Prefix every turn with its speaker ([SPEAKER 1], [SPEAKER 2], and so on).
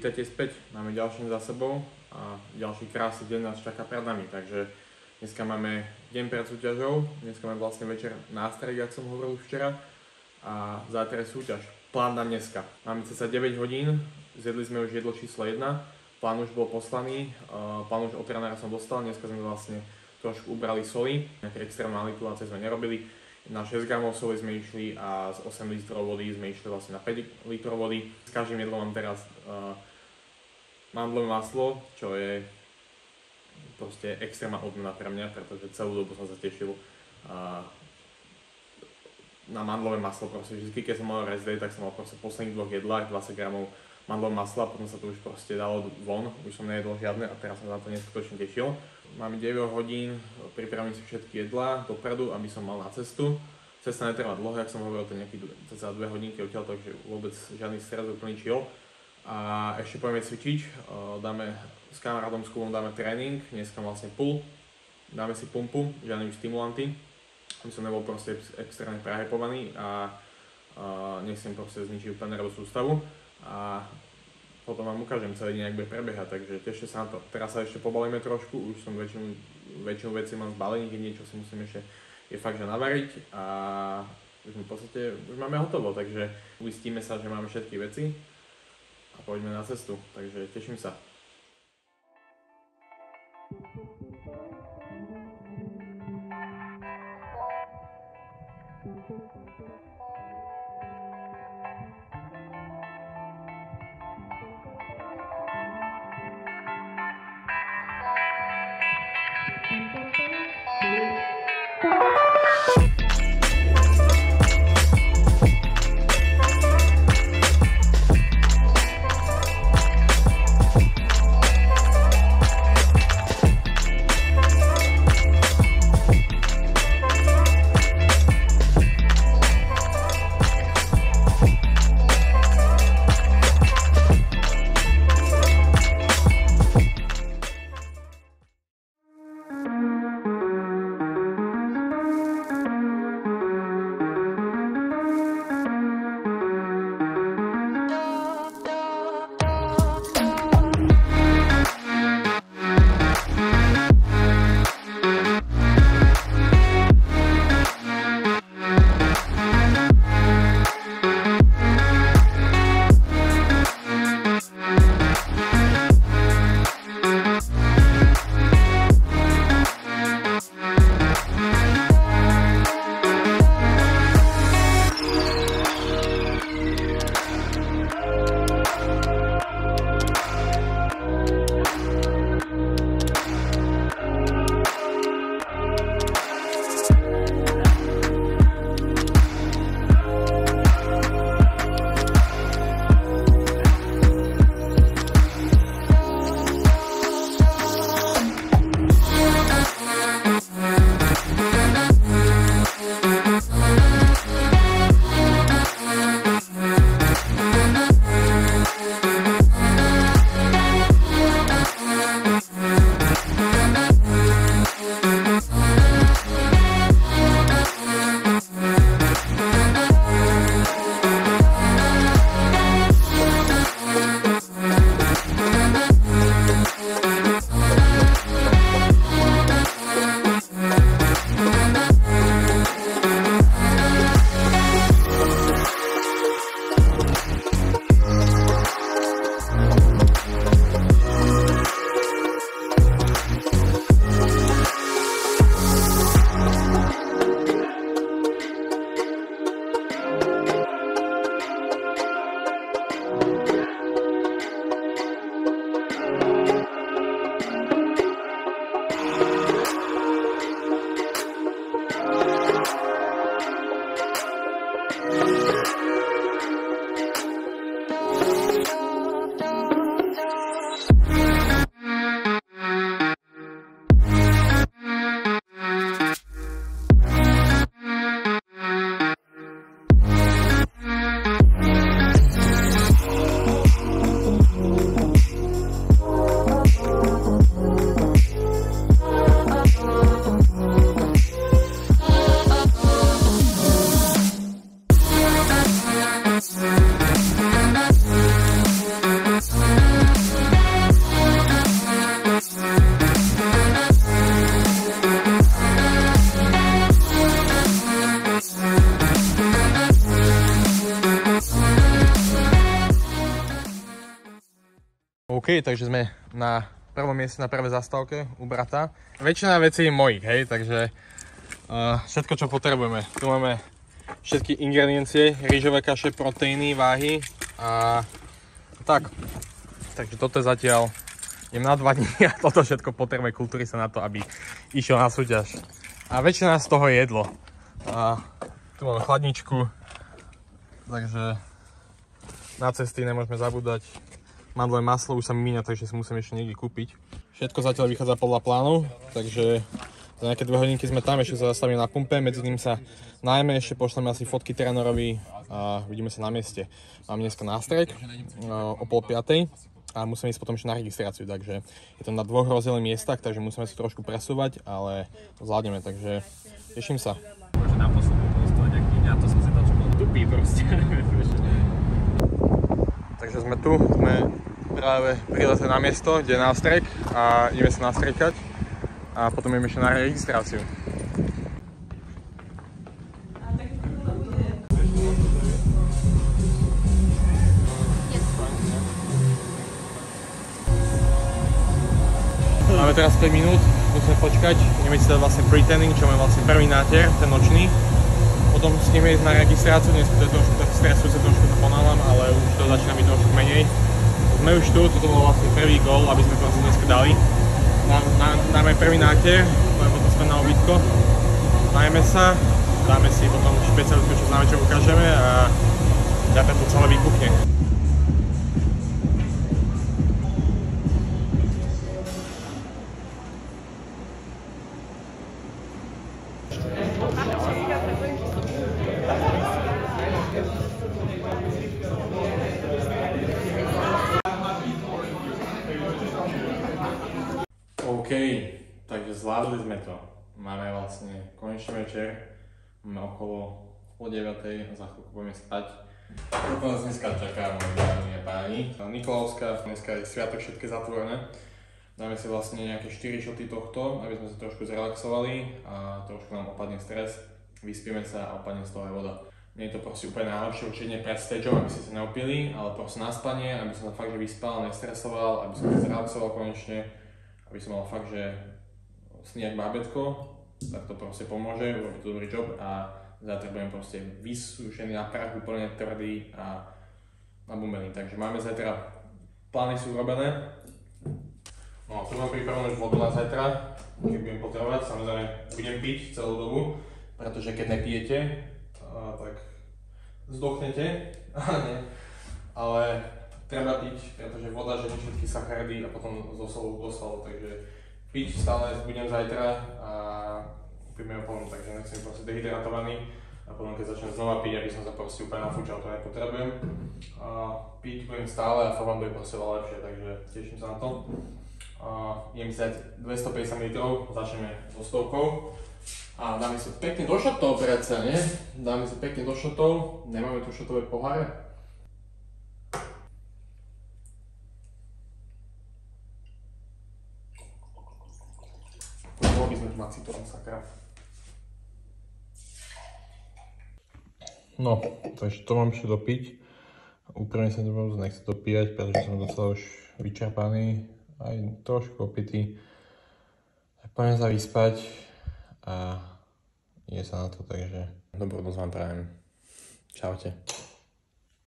[SPEAKER 1] Vítajte späť, máme ďalší za sebou a ďalší krásny deň nás čaká pred nami, takže dneska máme deň pred súťažou, dneska máme vlastne večer nástrek, jak som hovoril už včera, a zajtra je súťaž. Plán na dneska. Máme cca 9 hodín, zjedli sme už jedlo číslo 1, plán už bol poslaný, plán už od trénera som dostal, dneska sme vlastne trošku ubrali soli, nejaké extrémne manipulácie sme nerobili. Na 6 gramov soli sme išli a z 8 litrov vody sme išli vlastne na 5 litrov vody. S každým jedlom mám teraz mandlové maslo, čo je proste extrémna odmena pre mňa, pretože celú dobu som sa tešil na mandlové maslo. Proste vždy, keď som mal rest day, tak som mal proste v posledných 2 jedlách 20 gramov mandlové masla, potom sa to už proste dalo von, už som nejedol žiadne a teraz som na to neskutočne tešil. Máme 9 hodín, pripravím si všetky jedlá dopredu, aby som mal na cestu. Cesta netrvá dlho, jak som hovoril, to nejaký cca 2 hodinky odtiaľ, takže vôbec žiadny stres, úplný chill. A ešte pôjdeme cvičiť, dáme s kamarátom s Kubom dáme tréning, dneska vlastne pull, dáme si pumpu, žiadne stimulanty, aby som nebol proste extrémne prehypovaný a nechcem proste zničiť úplne nervovú sústavu. A potom vám ukážem celý deň, ak bude prebiehať, takže tešte sa na to. Teraz sa ešte pobalíme trošku, už som väčšinu vecí mám zbalených, niečo si musím ešte je fakt, že navariť a už v podstate už máme hotovo, takže uistíme sa, že máme všetky veci a poďme na cestu, takže teším sa. OK, takže sme na prvom mieste, na prvej zastávke u brata. Väčšina vecí je mojich, hej, takže všetko, čo potrebujeme. Tu máme všetky ingrediencie, rýžové kaše, proteíny, váhy a tak. Takže toto je zatiaľ, idem na 2 dní a toto všetko potrebuje kulturista na to, aby išiel na súťaž. A väčšina z toho je jedlo. A tu máme chladničku, takže na cesty nemôžeme zabúdať. Mandlové maslo už sa mi míňa, takže si musím ešte niekde kúpiť. Všetko zatiaľ vychádza podľa plánu, takže za nejaké 2 hodinky sme tam, ešte sa zastavíme na pumpe, medzi tým sa najmä, ešte pošleme asi fotky trénerovi a vidíme sa na mieste. Mám dneska nástrek o 4:30 a musím ísť potom ešte na registráciu, takže je to na 2 rozdelených miestach, takže musíme sa trošku presúvať, ale zvládneme, takže teším sa.
[SPEAKER 2] Môže na poslednú dostať, ak ja to som si to čakal tupý proste.
[SPEAKER 1] Takže sme tu, sme práve prileteli na miesto, kde je nástrek a ideme sa nastrekať a potom ideme ešte na registráciu. Máme teraz 5 minút, musíme počkať, ideme si dať vlastne pre-tanning, čo máme vlastne prvý náter, ten nočný. Potom ideme ísť na registráciu, dnes to je trošku tak stresujúce, trošku to ponávam, ale už to začína byť trošku menej. Sme už tu, toto bol vlastne prvý gól, aby sme to vlastne dneska dali. Dáme prvý náter, potom sme na obítko, najeme sa, dáme si potom špecialitku, čo známe, čo ukážeme a ďaká to celé vybuchne. OK, takže zvládli sme to. Máme vlastne konečný večer, máme okolo 8:30 a za chvíľku budeme spať. Toto nás dneska čaká, moji dámy a páni. Nikolovská, dneska je sviatok, všetky zatvorené. Dáme si vlastne nejaké 4 šoty tohto, aby sme sa trošku zrelaxovali a trošku nám opadne stres. Vyspíme sa a opadne z toho aj voda. Nie je to proste úplne najlepšie, určite nie pred stageom, aby ste sa neopili, ale proste na spanie, aby som sa fakt že vyspal, nestresoval, aby som sa zrelaxoval konečne, aby som mal fakt, že sníať bábätko, tak to proste pomôže, urobí to dobrý job a zajtra budem proste vysúšený na prach, úplne tvrdý a nabumbený. Takže máme zajtra, plány sú urobené. No, tu mám pripravenú už vodu na zajtra, keď budem potrebovať, samozrejme budem piť celú dobu, pretože keď nepijete, tak zdochnete, ale treba piť, pretože voda žení všetky sacharidy a potom zo solu do svalu, takže piť stále budem zajtra a pijeme plnú, takže nechcem proste dehydratovaný a potom keď začnem znova piť, aby som sa proste úplne nafúčal, to nepotrebujem. Piť budem stále a forma bude proste veľa lepšie, takže teším sa na to. Idem si dať 250 ml, začneme so stovkou. A dáme si pekne do šotov predsa, nie? Dáme si pekne do šotov, nemáme tu šotové poháre. Mohli by sme tu mať citrón, sakra. No, takže to mám ešte dopiť. Úprimne sa to nechce dopíjať, pretože som docela už vyčerpaný, aj trošku opitý. Poďme sa vyspať a ide sa na to, takže dobrú noc vám prajem. Čaute.